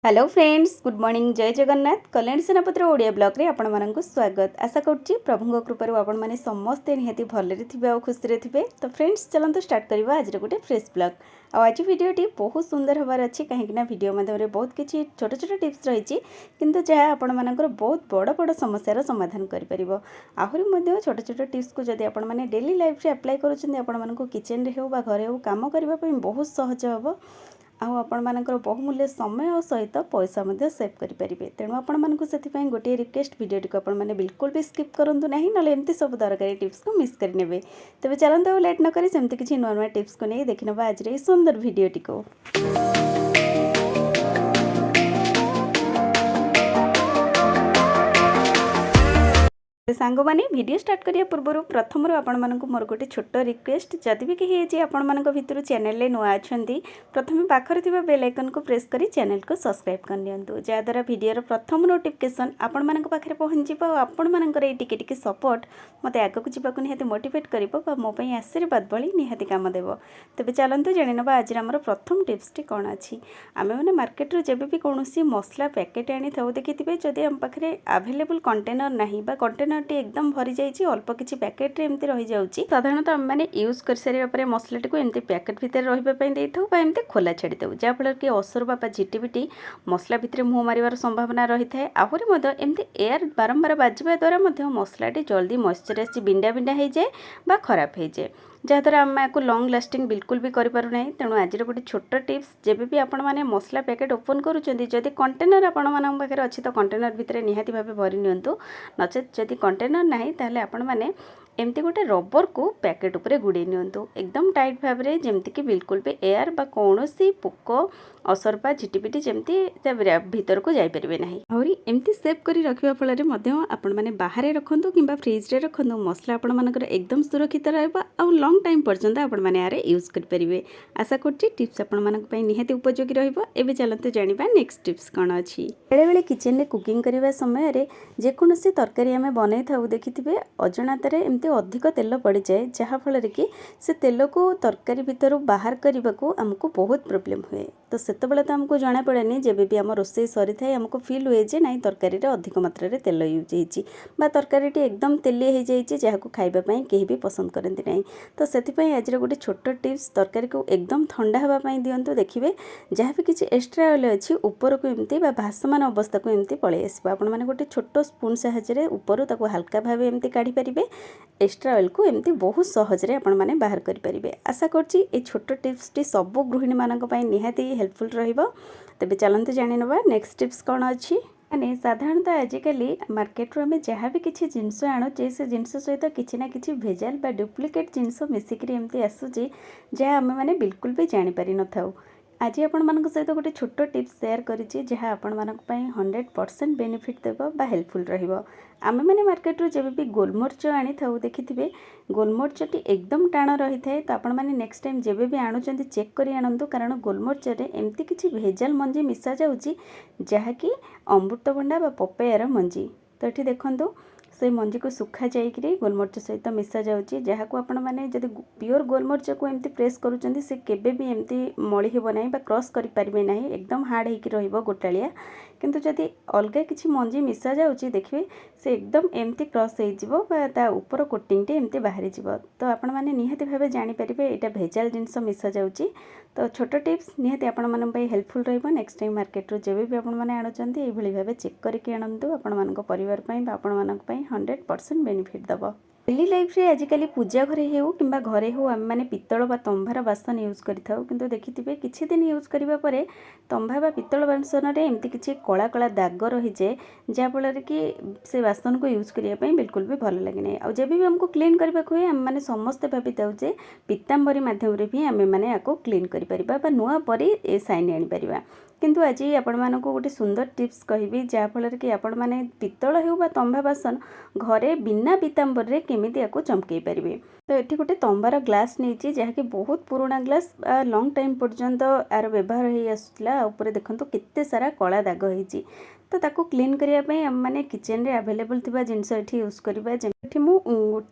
Hello friends, good morning. जय जगन्नाथ। कल्याण सेनापतिर Odia blog रे आपण मानक स्वागत। आशा करूँ प्रभु कृपार आपण मैंने समस्ते निहाती भलरे थे और खुशी थे। तो फ्रेंड्स चलते स्टार्ट करवा आज गोटे फ्रेश ब्लॉग। आज भिडियोटी बहुत सुंदर हबार अच्छी कहीं वीडियो माध्यम बहुत किसी छोट छोट टिप्स रही किंतु जहाँ आपण मानकर बहुत बड़ बड़ समस्यार समाधान कर आहरी छोट छोट टिप्स को जब आपण मैंने डेली लाइफ रे अप्लाई करूँ किचन रे हो घरे हो काम करने बहुत सहज हम आपण मानकर बहुमूल्य समय और सहित पैसा सेव करेंगे। तेणु आपण मानक से गोटे रिक्वेस्ट वीडियो को आपने बिल्कुल भी स्किप करूँ ना ना एमती सब दरकारी टिप्स को मिस करेंगे। तेज चलते लेट नक सेमती किसी नुआ नुआ टिप्स को नहीं देखने आज सुंदर वीडियोटी को। सांग माने वीडियो स्टार्ट करिया पूर्व प्रथम आपण मानक मोर गोटे छोट रिक्वेस्ट जदि भी कहीं आपण मानक भितर चैनल नुआ अच्छा प्रथम पाखर थिबा बेल आइकन को प्रेस करी चैनल को सब्सक्राइब कर नियंतु जहाँद्वारा वीडियोर प्रथम नोटिफिकेशन आपण मानक पाखरे पहुँचब और आपण मानकर ये टिके टिके सपोर्ट मते आगक जावाक निहाती मोटिवेट करिवो बा मो पई आशीर्वाद भली निहाती काम देव। तेबे चलंतु जानि नबा आज हमर प्रथम टिप्सटी कोन अछि। आमे माने मार्केट रो जेबे भी कोनोसी मसला पैकेट आनी थाउ देखिथिबे जदि हम पाखरे अवेलेबल कंटेनर नाही बा कंटेनर एकदम भरी जाइए अल्प किसी पैकेट एमती रही जाऊँगी साधारणतः आम मैंने यूज कर सारे मसलाटी को एमती पैकेट भितर रही एमती खोला छाड़ी देव जहाँफल कि असुरबा बा झिटिपिटी मसला भितर मुँह मार संभावना रही है। आहरी एमती एयर बारंबार बाजिबा द्वारा मसलाटी जल्दी मॉइस्चराइज बिंडा बिंडा हो जाए बा खराब हो जाए जहाँद्वारा आम आपको लंग लास्टिंग बिल्कुल भी करें। तेणु आज गोटे छोट टिप्स जब भी आपण मैंने मसला पैकेट ओपन करुँच कंटेनर आपण मान पाखे अच्छी तो कंटेनर भितर निहाती भाव भरी नियंतु नचेत जदि कंटेनर नहीं ताहले आपण मैंने एमती गोटे रबर को पैकेट उपरे गुड़े नियंतु एकदम टाइट भाव में जमती बिल्कुल भी एयर बा कौनसी पोक असरपा झिटिपिटी जमती भीतर को जापरें ना आहरी एमती सेव कर रखा फल आपण मैंने बाहर रखु कि फ्रिज रे रखु मसला आपण मानकर एकदम सुरक्षित रहा लंग टाइम पर्यंत आपण मैंने यार यूज करेंगे। आशा करुँची टिप्स आपण मानक निहाती उपयोगी रही। चलते जाना नेक्स्ट टिप्स कौन अच्छी। बेले बेले किचन में कुकिंग करने समय जेकोसी तरकारी आम बनई था देखिथे अजणात एमती अधिक तेल पड़ जाए जहाँफल कि से तेल को तरकारी भितर बाहर करने को आमको बहुत प्रोब्लेम हुए। तो सेतबेले तो आमको जना पड़ेनि जब भी आम रोषे सरी थाए आमको फील हुए जे नाई तरकारी अधिक मात्रा रे तेल यूज होती तरकारी एकदम तेलिया हो जाए जहाँ को खाइबापी कहीं भी पसंद करती ना। तो से आज गोटे छोट टिप्स तरकारी को एकदम ठंडा हाँपाई दिंतु देखिए जहाँ भी किसी एक्सट्रा ऑयल अच्छी ऊपर को एमती भासमान अवस्था को एमती पलि आसो आपण मैंने गोटे छोट स्पून साहाय्य ऊपर ताको हल्का भाव एमती काढ़ी पारे एक्सट्रा ऑयल को एमती बहुत सहजरे आपण मैंने बाहर करेंगे। आशा करुँची ये छोट टिप्सटी सब गृहिणी मानक पई निहाती हेल्पफुल रहिबो। तेबे चलते जानि नबा नेक्स्ट टिप्स कौन अच्छी। माने साधारणतः आजिकल मार्केट रू आम जहाँ भी किसी जिनस आणुचे से जिनस सहित किसी ना किसी भेजाल बा डुप्लिकेट जिनस मिसिक एमती आसूची जहाँ आम मैंने बिल्कुल भी जानीपारि न थाउ। आज आपण मानक सहित गोटे छोट टिप्स शेयर करिछि जहाँ आपण मानक पई 100% बेनिफिट देबो बा हेल्पफुल रहिबो। आमे माने मार्केट रू जब भी गोलमरिच आनी थाउ देखिथिबे गोलमरिचटी एकदम टाण रही थाए। तो आपण माने नेक्स्ट टाइम जब भी आणुचंती चेक करी आणंतु कारण गोलमरिच रे एमती किछि भेजाल मंजी मिसा जाउची जहाँ कि अमृतभंडा बा पपैयार मंजी। तो ये देखंतु से मंजी को सुखा जाइए गोलमरिच सहित मिसा जाऊँगी जहाँ को आपण मैंने जब प्योर गोलमरिच को एमती प्रेस करुँच से केबे भी एमती मली हेब ना बा क्रॉस करें ना एकदम हार्ड हो गोटालिया किंतु जदि अलग किसी मंजी मिसा जाऊँगी देखिए से एकदम एमती क्रॉस हो ऊपर कोटिंगटी एमती बाहरी जीव। तो आपण मैंने निहाती भाव जानीपारे यहाँ भेजाल जिनस मिसा जाऊँगी। तो छोट टिप्स निहाती आपण मन हेल्पफुल रहिबो। नेक्स्ट टाइम मार्केट रू जब भी आपण मैंने आणुचंती एभली भाव चेक करके आणंतु आपण मानक परिवार पई बा आपण मानक पई 100% बेनिफिट दबो। डेली लाइफ रे आजिकल पूजा घरे हो कि घरे हो आम मैंने पितल बा तंभार बासन यूज करिथाउ किंतु देखिथिबे किछि दिन यूज करिबा परे तंभा बा पितल बासन रे एमती किछि कला कला दाग रही जाए जहाँफल कि से बासन को यूज करिया पई बिल्कुल भी भल लगे ना। आ जब भी हमको क्लीन करबा हुए आम मैंने समस्ते भावी थाउ जे पीतांबरी माध्यम रे भी आम मैंने आपको क्लीन करि परिबा बा नुआ परी ए साइन आनी परिबा। किंतु आज आपण मानक गोटे सुंदर टिप्स कहबी जहाँफल कि आपण मैंने पितल हो बा तंभा बासन घरे बिना पीतांबर रे केमिति याको चमकई पारिबे। तो ये गोटे तंबार ग्लास नहीं जहाँकि बहुत पुराना ग्लास लंग टाइम पर्यंत यार व्यवहार हो आसूला ऊपर देखो केते सारा कला दाग होती। तो ताको क्लीन करने आम मैंने किचन रे अवेलेबल थिबा जिनस एठी यूज करबा जेठी मु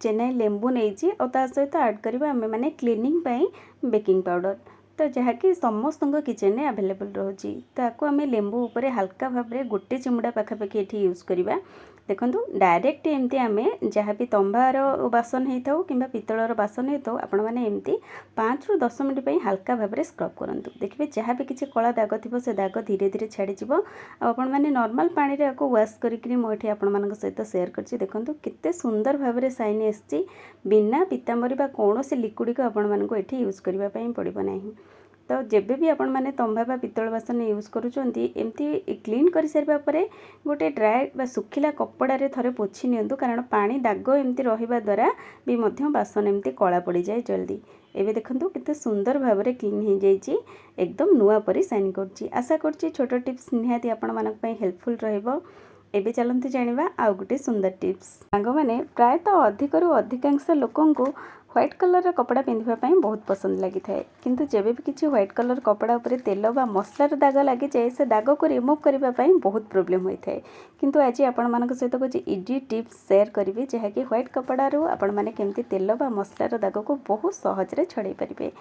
चेन्नई लेंबू नहीं और ता सहित ऐड करबा आम मैंने क्लीनिंग पाई बेकिंग पाउडर। तो जहाँकि समस्त किचन में आवेलेबल रोचे। तो आपको आम लेंबू उपर हल्का भाव में गोटे चिमुड़ा पाखापाखि ये यूज करवा। देखो डायरेक्ट एमती आम जहाँ भी तंबार बासन होता हो कि पितलर बासन होता हो आपण मैंने एमती 5 ରୁ 10 मिनट हल्का भाव में स्क्रब करूँ। देखिए जहाँ भी किसी कला दाग थी से दाग धीरे धीरे छाड़ीज। आपण मैंने नॉर्मल पानी रे वाश करके मुझे आपण सहित सेयार कर। देखो केते सुंदर भाव में साइन आसी बिना पीताम्बरी बा कौन से लिक्विड को आपण मानक ये यूज करने पड़ो ना। तो जब भी आपण मैंने तंबा बा पितल बासन यूज करूँच एमती क्लीन कर सारा पर गोटे ड्राए बा सुखिला कपड़े थरे पोछि नियंतु, कारण पानी दाग एमती रहिबा द्वारा भी मध्य बासन एमती कला पड़ जाए जल्दी। एबे देखंतु केते सुंदर भाव में क्लीन हो जाइए, एकदम नुआ परी साइन करछि। आशा करछि छोट टिप्स निहाती आपण मानक पई हेल्पफुल रहइबो। एबे चलंतु जानिबा आउ गोटे सुंदर टिप्स। सांग माने प्रायतः अधिकरू अधिकांश लोकंकु व्हाइट कलर कपड़ा पिंधिबा बहुत पसंद लगी थाए, किंतु जेबे भी किसी व्हाइट कलर कपड़ा उपरे तेल बा मसलार दाग लगी जाए से दाग को रिमूव करने बहुत प्रोब्लेम होता है। किंतु आज आपण मान सहित कुछ इजी टिप्स शेयर करी जहाँकि व्हाइट कपड़ारू आपण मैंने केमती तेल बा मसलार दाग को बहुत सहजरे छड़े पारे।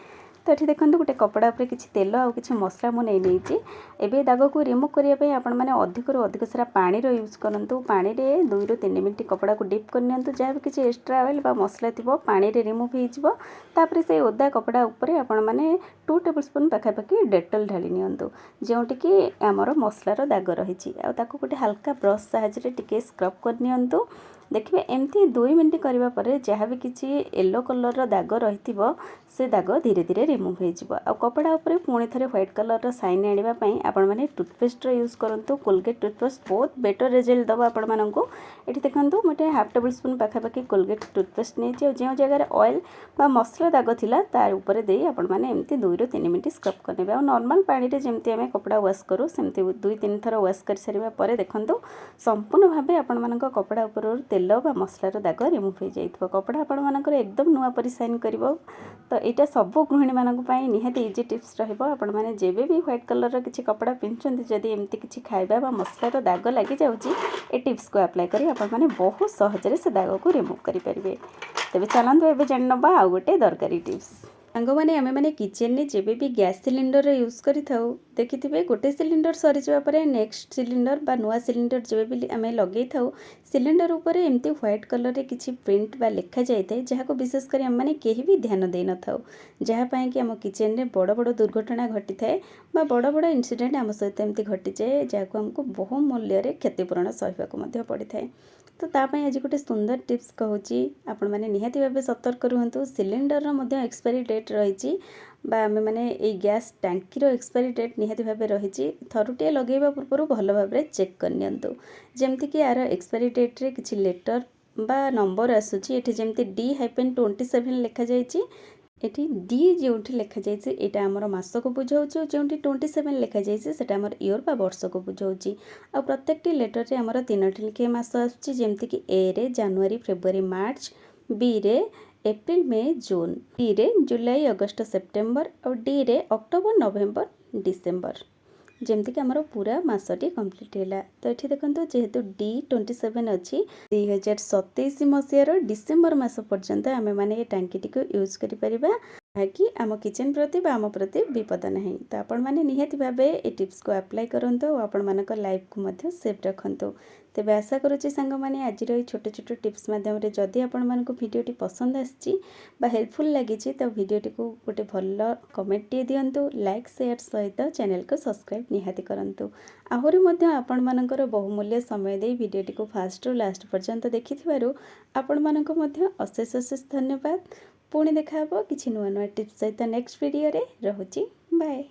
तो ये देखो गोटे कपड़ा उपर किसी तेल आउ कि मसला मुझे एबे दाग को रिमूव करने आपण मैंने अधिकरू अधिक सारा पानी यूज करूँ। पानी रे 2 ରୁ 3 मिनट कपड़ा को डिप करनी, जहाँ भी किसी एक्स्ट्रा ऑयल बा मसला थी पानी रे रिमूव हो से ओदा कपड़ा उपरे आपण मैंने 2 टेबल स्पून पाखापाखि डेटल ढाली नियंतु, जोंटी कि आमर मसलार दाग रही गोटे हल्का ब्रश साहाय्य टिके स्क्रब कर नियंतु। देखिए एमती 2 मिनट करबा परे जहाँ भी किसी येलो कलर दाग रही से दाग धीरे धीरे रिमूव हो कपड़ा उपरे पुणी थे व्हाइट कलर साइन आने आपण मैंने टूथपेस्ट यूज करूँ। कोलगेट टूथपेस्ट बहुत बेटर रिजल्ट दब आपण मानू। ये देखो मुझे हाफ टेबल स्पून पाखापाखि कोलगेट टूथपेस्ट नहीं जो जगह ऑयल बा मसला दाग थिला तार ऊपर दे आपण मैंने एमती 2 ରୁ 3 मिनट स्क्रब करने और नॉर्मल पानी रे जेमती आमे कपड़ा वाश करूँ सेमती 2-3 थर वाश कर सारा पर देखो संपूर्ण भाव आपण मान कपड़ा ऊपर तेल बा मसलार दाग रिमूव हो जाइए। कपड़ा आपण मानकर एकदम नुआ परी साइन कर। तो यहाँ सब गृहिणी मानक निहाती इजी टिप्स रहा। मैंने जेबे भी व्हाइट कलर किसी कपड़ा पिंधुंट जदि एमती किसी खाଇବା बा मसलार दाग लगी जाऊँगी टिप्स को अप्लाई करी आपण माने बहुत सहजरे से दाग को रिमूव करेंगे। तेज चलते एवं जान ना आउ गोटे दरकारी टिप्स। सांग मैंने आम मैंने किचन में जेबे भी गैस सिलिंडर यूज करी थाउ देखिथिबे गोटे सिलिंडर सरी जावा परे नेक्स्ट सिलिंडर बा नुआ सिलिंडर जेबे भी आम लगे थाउ सिलिंडर ऊपर एमती व्हाइट कलर रे किछि प्रिंट बा लिखा जाय थाए, जहाँ को विशेष कर आम मैंने केही भी ध्यान दे न थाउ, जहाँ पाए कि आम किचन रे बड़ बड़ दुर्घटना घटी थाए बा बड़ बड़ इंसिडेंट आम सहित एमती घटी जाए, जहाँ को हमको बहु मूल्य रे क्षतिपूरण सहिबाकु मध्य पड़ी थाए। तो तापाई आज गोटे सुंदर टिप्स कहूँ आपण मैंने निहाती भाव सतर्क रुहतु। सिलिंडर मध्य एक्सपायरी डेट रही आम मैंने गैस टांकीर एक्सपायरी डेट निहाती भाव रही थरुटिए लगेवा पूर्व भल भाव चेक करनियंतु। जेमती कि यार एक्सपायरी डेट रे किछि लेटर बा नंबर आसूची एठी जेमती D-27 लिखा जाइछि एठी डी जो लिखा जाइए यहाँ आमर मास को बुझाऊँ, जो 27 लिखा जाइए से इयर बा वर्ष को बुझाऊँ। आ प्रत्येक लेटर रे आमर 3टी लिखे मास आसमती कि ए रे जनवरी फेब्रुआरी मार्च, बी रे एप्रिल मे जून, डी रे जुलाई अगस्त सेप्टेम्बर और डी रे अक्टोबर नवेम्बर डिसेम्बर, जमती कि आमर पूरा मासटी कंप्लीट है। तो ये देखो जेहेतु D-27 अच्छी 2027 मसीहार डिसेम्बर मास पर्यंत आम मैंने ये टांकीटी को यूज करें कि आम किचन प्रति आम प्रति विपद ना। तो आपण मैंने निहाती भाव ये टिप्स को अप्लाई करूँ और आपण मान लाइफ को मध्य सेफ रखु। तेज आशा करुँच सांग मैंने आज छोट छोट टिप्स मध्यम जदि आपण मानक भिडियोटी पसंद आसी हेल्पफुल लगी तो भिडियोटी को गोटे भल कमेंट टे दिंतु, लाइक शेयर सहित चैनल को सब्सक्राइब निहाती करंतु। आहरी मध्य आपण मानकर बहुमूल्य समय दे भिडियोटी को फास्ट रु लास्ट पर्यंत देखिथिबारु आपण मानक मध्य अशेष अशेष धन्यवाद। पुणी देखा किछि नुआ नुआ टिप्स सहित नेक्स्ट वीडियो रे। रहुछि बाय।